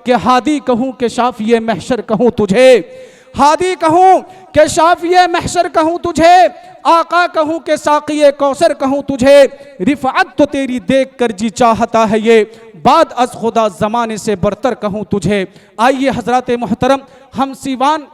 कि हादी कहूँ कि शाफिए महशर कहूँ तुझे, हादी कहूँ कि शाफिए महशर कहूँ तुझे, आका कहूँ कि साक़िए कौसर कहूँ तुझे। रिफ़अत तो तेरी देख कर जी चाहता है ये, बाद अज़ खुदा ज़माने से बरतर कहूँ तुझे। आइए हज़रात मोहतरम, हम सिवान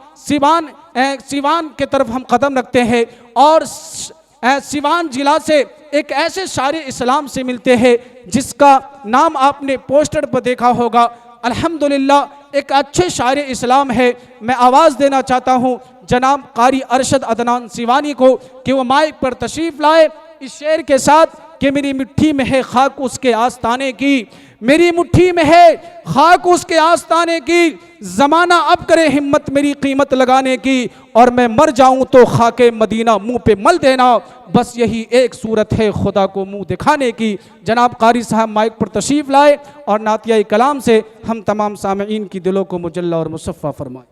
के तरफ हम कदम रखते हैं और सिवान जिला से एक ऐसे शायर इस्लाम से मिलते हैं जिसका नाम आपने पोस्टर पर देखा होगा। अल्हम्दुलिल्लाह एक अच्छे शायर इस्लाम है। मैं आवाज़ देना चाहता हूँ जनाब कारी अरशद अदनान सिवानी को कि वो माइक पर तशरीफ़ लाए इस शेर के साथ कि मेरी मिट्टी में है खाक उसके आस्ताने की, मेरी मुट्ठी में है खाक उसके आस्ताने की, ज़माना अब करे हिम्मत मेरी कीमत लगाने की, और मैं मर जाऊं तो खाके मदीना मुंह पे मल देना, बस यही एक सूरत है खुदा को मुंह दिखाने की। जनाब कारी साहब माइक पर तशरीफ़ लाए और नातिया कलाम से हम तमाम सामईन की दिलों को मुजल्ला और मुसफ़्फ़ा फरमाए।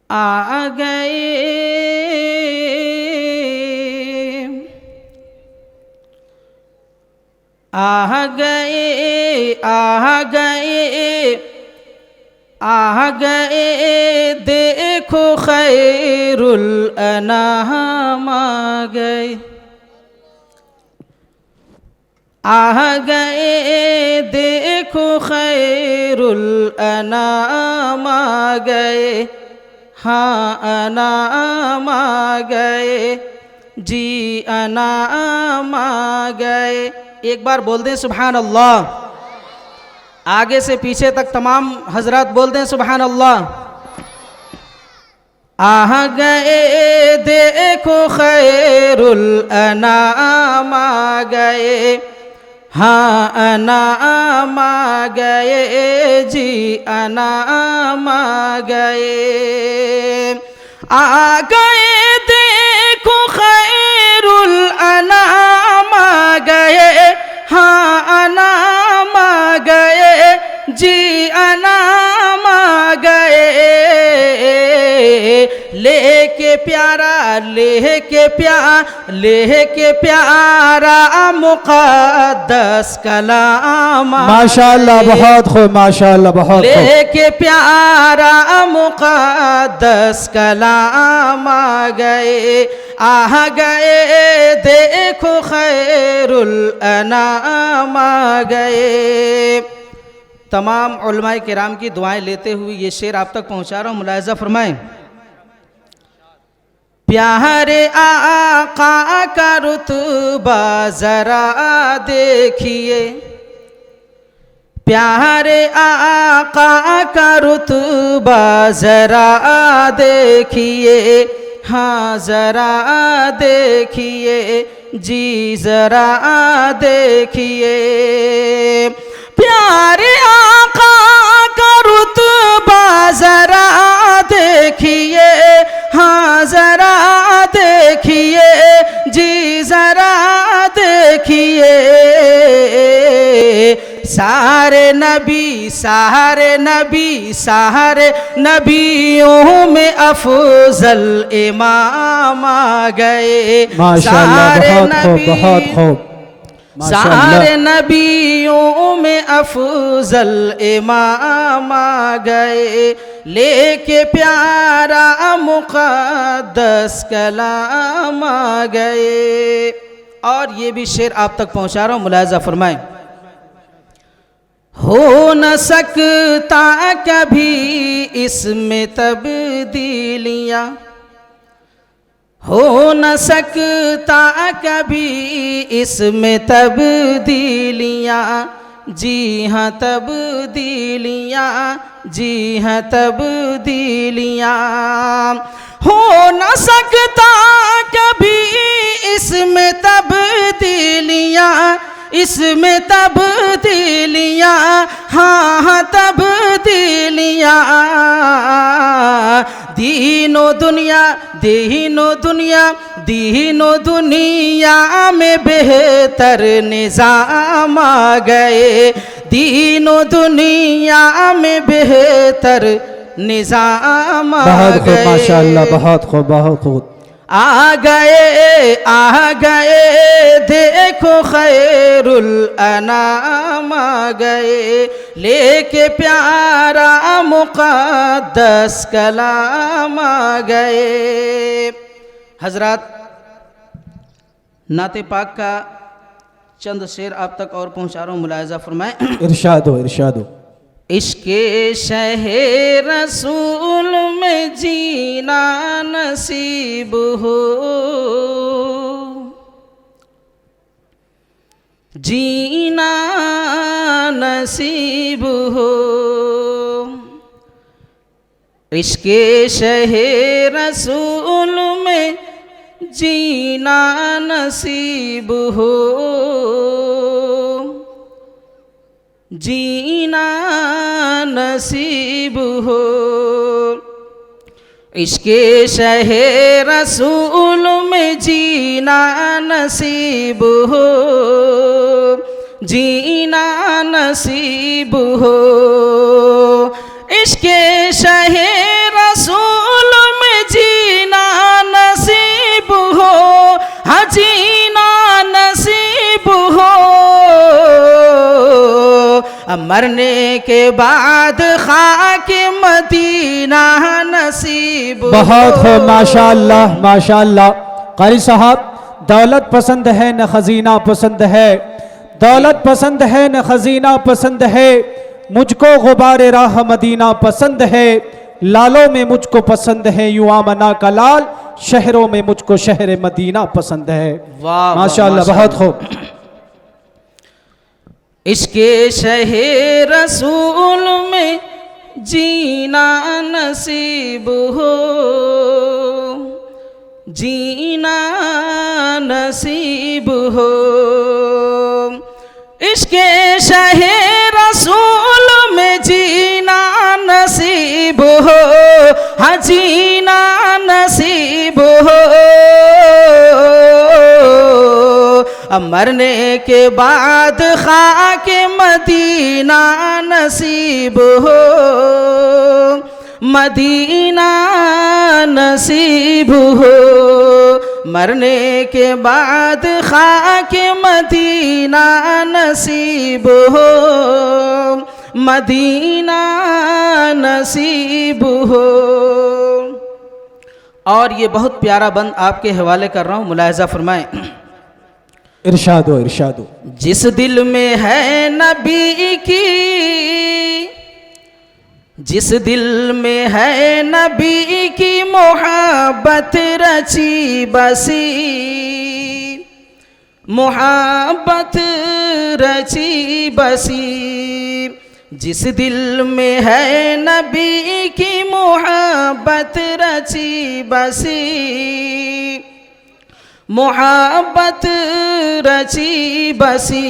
आ गए आ गए आ गए आ गए, देखो खैरुल अनाम आ गए, आ गए देखो खैरुल अनाम आ गए, हाँ अनाम आ गए जी अनाम आ गए। एक बार बोल दें सुभान अल्लाह, आगे से पीछे तक तमाम हजरात बोल दें सुभान अल्लाह। आ गए देखो खैरुल अनाम आ गए, हाँ अनाम आ गए जी अनाम आ गए, आ गए देखो खैरुल अनाम आ गए, हाँ अनाम आ गए जी अनाम आ गए, लेके प्यारा मुक़द्दस कलाम, माशाअल्लाह बहुत खूब, माशाअल्लाह बहुत खूब। लेके प्यारा मुक़द्दस कलाम आ गए देखो खैरुल अनाम आ गए। तमाम उलमाए किराम की दुआएं लेते हुए ये शेर आप तक पहुंचा रहा हूँ, मुलाहिज़ा फरमाएं। प्यारे आका का रुतबा ज़रा देखिए, प्यारे आका का रुतबा ज़रा देखिए, हाँ ज़रा देखिए जी ज़रा देखिए, प्यारे आका का रुतबा ज़रा देखिए, हाँ ज़रा देखिए जी ज़रा देखिए, सारे नबियों में अफजल इमाम आ गए, माशाअल्लाह बहुत खूब। सारे नबियों में अफजल इमाम आ गए, लेके प्यारा मुक़द्दस कलाम आ गए। और ये भी शेर आप तक पहुंचा रहा हूँ, मुलाहिज़ा फरमाएं। हो न सकता कभी इसमें तब्दीलियाँ, हो न सकता कभी इसमें तब्दीलियाँ, जी हाँ तब्दीलियाँ, जी हाँ तब्दीलियाँ, हो न सकता कभी इसमें तब्दीलियाँ, इसमें तब्दीलियाँ, हाँ हाँ तब्दीलियाँ, दीनो दुनिया में बेहतर निज़ाम आ गए, दीनो दुनिया में बेहतर निज़ाम आ गए। माशाअल्लाह बहुत खूब बहुत खूब। आ गए देखो खैरुल अनाम आ गए, लेके प्यारा मुक़द्दस कलाम आ गए। हजरात, नाते पाक का चंद शेर आप तक और पहुंचा रहा हूँ, मुलाहिज़ा फरमाएं। इरशाद हो, इरशाद हो। इश्के शहे रसूल में जीना नसीब हो, जीना नसीब हो। इश्के शहे रसूल में जीना नसीब हो, जीना नसीब हो। इश्के शहे रसूल में जीना नसीब हो, जीना नसीब हो। इश्के शहे रसूल में जीना नसीब हो, हाँ जीना नसीब हो। मरने के बाद खाके मदीना नसीब हो। बहुत हो, माशाअल्लाह माशाअल्लाह। कारी साहब, दौलत पसंद है न खजीना पसंद है, दौलत पसंद है न खजीना पसंद है, मुझको गुबारे राह मदीना पसंद है। लालों में मुझको पसंद है यूं आमना का लाल, शहरों में मुझको शहर मदीना पसंद है। वाह माशाअल्लाह, बहुत खूब। इसके शहे रसूल में जीना नसीब हो, जीना नसीब हो। इसके शहे रसूल में जीना नसीब हो, हाँ जीना नसीब हो। मरने के बाद खाके मदीना नसीब हो, मदीना नसीब हो। मरने के बाद खाके मदीना नसीब हो, मदीना नसीब हो। और ये बहुत प्यारा बंद आपके हवाले कर रहा हूँ, मुलाहिज़ा फरमाएं। इरशाद हो, इरशाद हो। जिस दिल में है नबी की, जिस दिल में है नबी की मोहब्बत रची बसी, मोहब्बत रची बसी। जिस दिल में है नबी की मोहब्बत रची बसी, मोहब्बत रची बसी।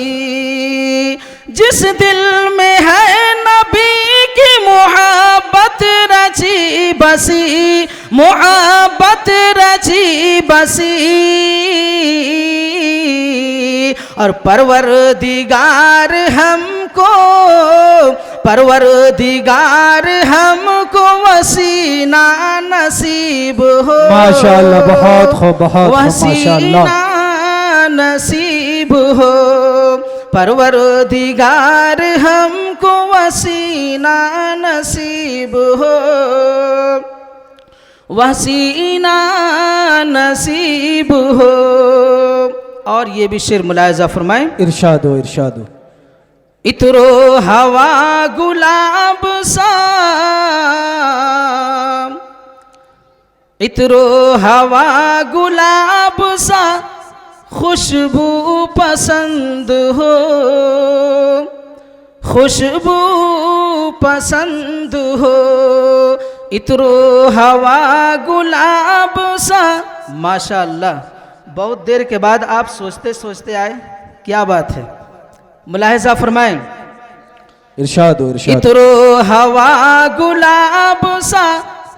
जिस दिल में है नबी की मोहब्बत रची बसी, मोहब्बत रची बसी। और परवरदिगार हमको, परवरदिगार हमको वसीना नसीब हो। माशाअल्लाह, बहुत खूब, बहुत खूब, वसीना नसीब हो। परवरदिगार हमको वसीना नसीब हो, वसीना नसीब हो। और ये भी शेर मुलाहिज़ा फरमाएं। इरशाद हो, इरशाद हो। इतरो हवा गुलाब सा, इतरो हवा गुलाब सा, खुशबू पसंद हो, खुशबू पसंद हो। इतरो हवा गुलाब सा। माशाअल्लाह, बहुत देर के बाद आप सोचते सोचते आए, क्या बात है। मुलाहिज़ा फरमाएं। इरशाद हो, इरशाद। इतरो हवा गुलाब सा,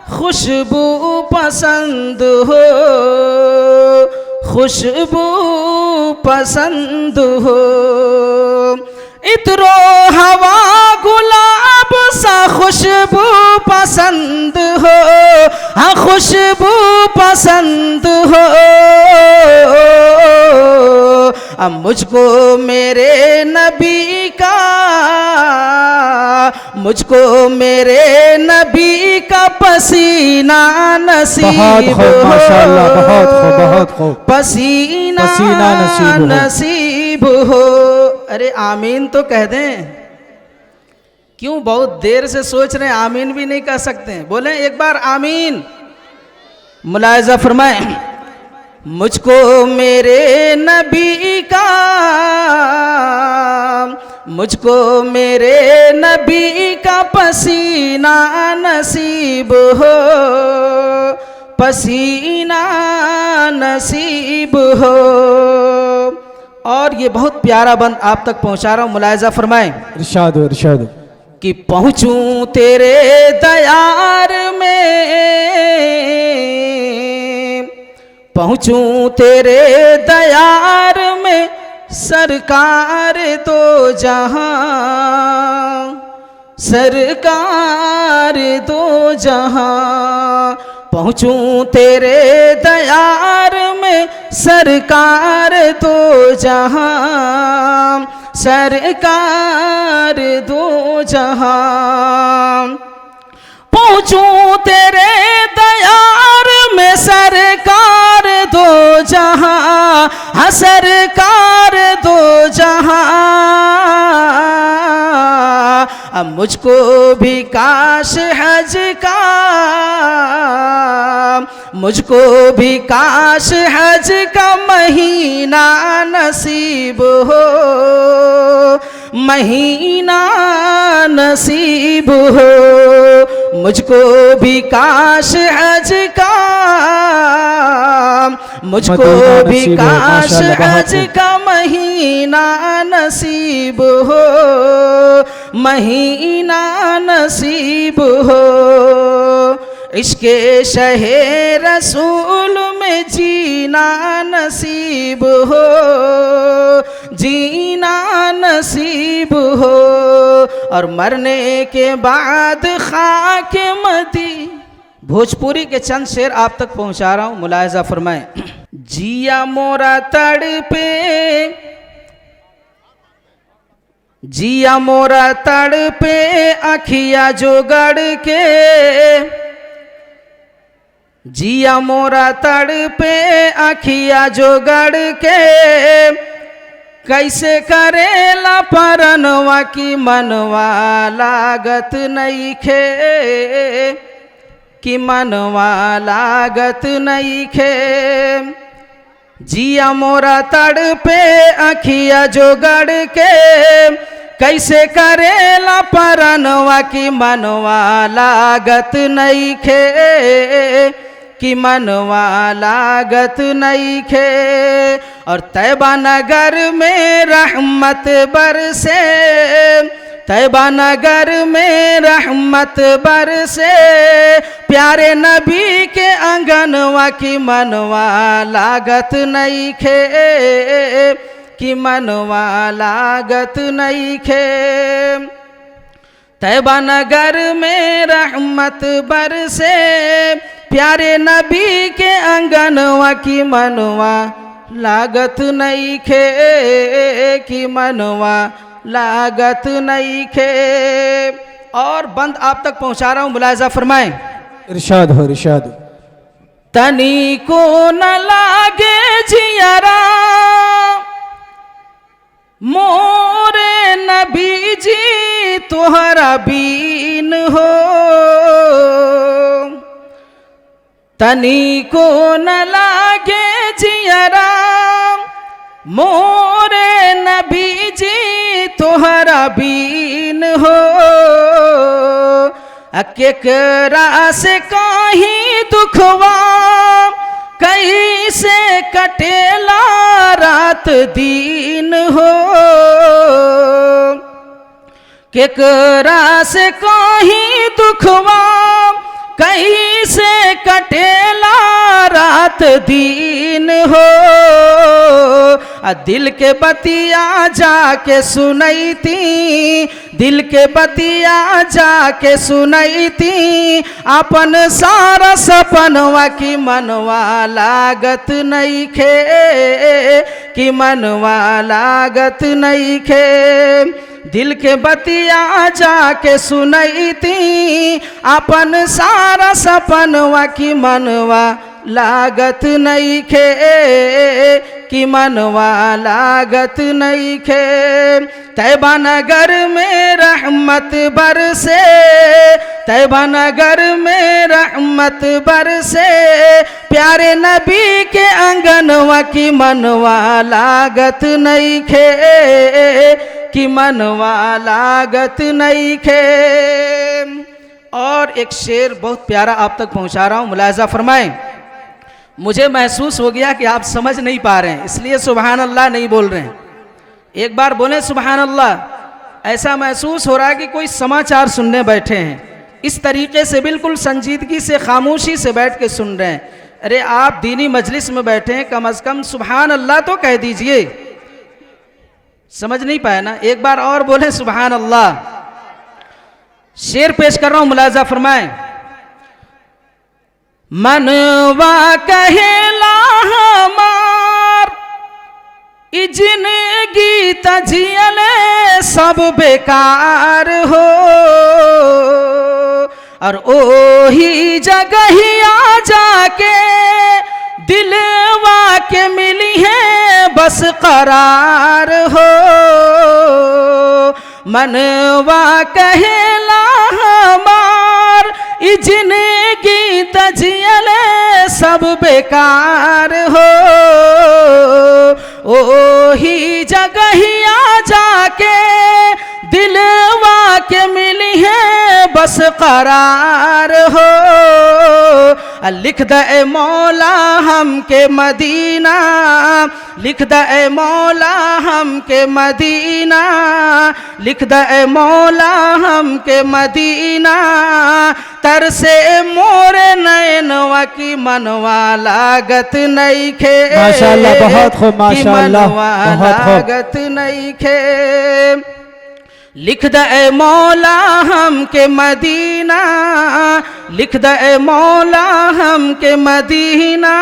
खुशबू पसंद हो, खुशबू पसंद हो। इतरो हवा गुलाब सा, खुशबू पसंद हो, हाँ खुशबू पसंद हो। अब मुझको मेरे नबी का, मुझको मेरे नबी का पसीना नसीब हो। माशाअल्लाह, बहुत खूब। पसीना नसीब हो। अरे आमीन तो कह दें। क्यों बहुत देर से सोच रहे हैं, आमीन भी नहीं कह सकते हैं? बोले एक बार आमीन। मुलाहिजा फरमाएं, मुझको मेरे नबी का, मुझको मेरे नबी का पसीना नसीब हो। पसीना नसीब हो। और ये बहुत प्यारा बंद आप तक पहुंचा रहा हूं, मुलाहिजा फरमाएं। इरशाद हो, इरशाद हो। कि पहुंचूं तेरे दयार में, पहुंचूं तेरे दयार में सरकार दो जहां, सरकार दो जहां। पहुंचूं तेरे दयार में सरकार दो जहां, सरकार दो जहां। पहुंचूं तेरे दयार में सरकार दो जहां, हाँ सरकार दो जहां। अब मुझको भी काश हज का, मुझको भी काश हज का महीना नसीब हो, महीना नसीब हो। मुझको भी काश हज का, मुझको भी काश हज का महीना नसीब हो, महीना नसीब हो। इश्के शहे रसूल में जीना नसीब हो, जीना नसीब हो। और मरने के बाद खाक मदी। भोजपुरी के चंद शेर आप तक पहुंचा रहा हूं, मुलाहिजा फरमाएं। जिया मोरा तड़पे, जिया मोरा तड़पे अखिया जो गड़ के, जिया मोरा तड़पे अखिया जो गड़ के। कैसे करेला परनवा की मनवा लागत नहीं खे, कि मनवा लागत नहीं खे। जिया मोरा तड़पे अखिया जो गड़ के, कैसे करेला परनवा की मनवा लागत नहीं खे, कि मनवा लागत नहीं खे। और तैबा नगर में रहमत बरसे, तैबा नगर में रहमत बरसे। प्यारे नबी के अंगनवा की मनवा लागत नहीं खे, कि मनवा लागत नहीं खे। तैबा नगर में रहमत बरसे, प्यारे नबी के अंगनवा की मनवा लागत नहीं खे, कि मनवा लागत नहीं खे। और बंद आप तक पहुंचा रहा हूं, मुलाहिजा फरमाएं। इरशाद हो, इरशाद हो। तनी को न लागे जियरा मोरे नबी जी तुहरा बीन हो। तनी को न लागे जियरा मोरे नबी जी तुहरा बीन हो। केकरा से काही दुखवा कैसे कटेला रात दिन हो। केकरा से काही दुखवा कैसे कटेला रात दिन हो। दिल के बतिया जाके सुनैती, दिल के बतिया जाके सुनई थी अपन सारा सपनवा की मनवा लागत नहीं खे, कि मनवा लागत नहीं खे। दिल के बतिया जाके सुनई थी अपन सारा सपनवा की मनवा लागत नहीं खे, कि मनवा लागत नहीं खे। तैबा नगर में रहमत बरसे, तैबा नगर में रहमत बरसे, प्यारे नबी के अंगनवा की मनवा लागत नहीं खे, कि मनवा लागत नहीं खे। और एक शेर बहुत प्यारा आप तक पहुंचा रहा हूं, मुलाहिजा फरमाएं। मुझे महसूस हो गया कि आप समझ नहीं पा रहे हैं, इसलिए सुभान अल्लाह नहीं बोल रहे हैं। एक बार बोले सुभान अल्लाह। ऐसा महसूस हो रहा है कि कोई समाचार सुनने बैठे हैं, इस तरीके से बिल्कुल संजीदगी से खामोशी से बैठ के सुन रहे हैं। अरे आप दीनी मजलिस में बैठे हैं, कम अज कम सुभान अल्लाह तो कह दीजिए। समझ नहीं पाए ना, एक बार और बोले सुभान अल्लाह। शेर पेश कर रहा हूं, मुलाहिजा फरमाएं। मनवा कहेला हमार ई जिंदगी तजियले सब बेकार हो, और ओही जगहिया जाके दिलवा के मिली है बस करार हो। मनवा कहेला हमार ई जिंदगी तजियले सब बेकार हो, ओही जगहिया जाके दिलवा के मिली है बस करार हो। लिख दे मौला हमके मदीना, लिख दे मौला हमके मदीना, लिख दे मौला हमके मदीना, तरसे मोरे नैनवा की मनवा लागत नहीं खे। माशाअल्लाह, बहुत खूब, माशाअल्लाह, बहुत खूब। लागत नहीं खे। लिख दे मौला हमके मदीना, लिख दे मौला हमके मदीना,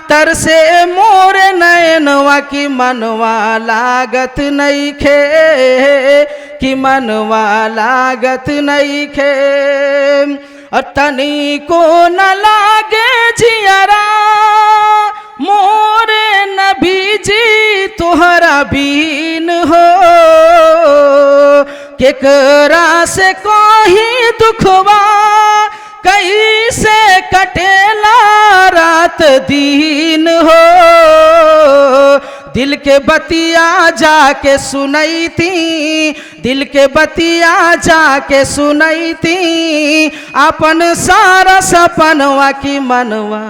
तरसे मोरे नैनवा की मनवा लागत नहीं खे, कि मनवा लागत नहीं खे। और तनी को न लागे जियरा मोरे नबी जी तुहरा बीन हो, केकरा से कोई दुखवा कैसे कटेला रात दीन हो। दिल के बतिया जाके सुनई थी, दिल के बतिया जाके सुनई थी अपन सारा सपनवा की मनवा